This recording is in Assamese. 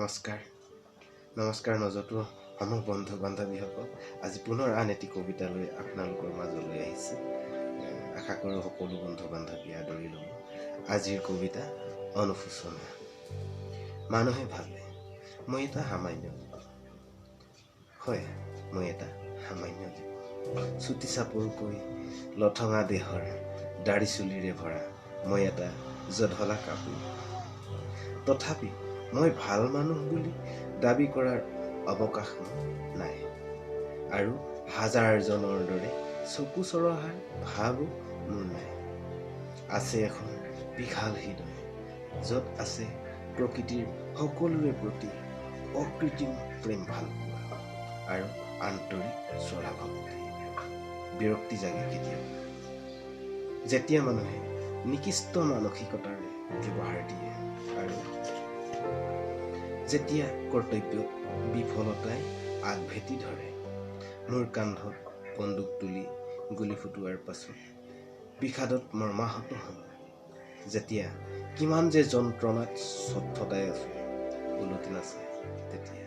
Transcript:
নমস্কাৰ নজতো সমগ্ৰ বন্ধু বান্ধৱীসকল আজি পুনৰ আন এটি কবিতা লৈ আপোনালোকৰ মাজলৈ আহিছে আশা কৰোঁ সকলো বন্ধু বান্ধৱী আদৰি ল'ব আজিৰ কবিতা অনুশোচনা মানুহে ভাবে মই এটা সামান্য হয় মই এটা সামান্য চুটি চাপৰকৈ লঠঙা দেহৰ দাড়ি চুলিৰে ভৰা মই এটা জধলা কাপোৰ তথাপি মই ভাল মানুহ বুলি দাবী কৰাৰ অৱকাশ নাই আৰু হাজাৰজনৰ দৰে চকু চৰহাৰ ভাবো মোৰ নাই আছে এখন বিশাল হৃদয় য'ত আছে প্ৰকৃতিৰ সকলোৰে প্ৰতি অকৃত্ৰিম প্ৰেম ভাল পোৱা আৰু আন্তৰিক চৰা ভক্তি বিৰক্তি জাগে কেতিয়াবা যেতিয়া মানুহে নিকৃষ্ট মানসিকতাৰে ব্যৱহাৰ দিয়ে আৰু যেতিয়া কৰ্তব্য বিফলতাই আগভেটি ধৰে মোৰ কান্ধত বন্দুক তুলি গুলি ফুটোৱাৰ পাছত বিষাদত মৰ্মাহত হওঁ যেতিয়া কিমান যে যন্ত্ৰণাত ছটফটাই আছো ওলটি নাচায় তেতিয়া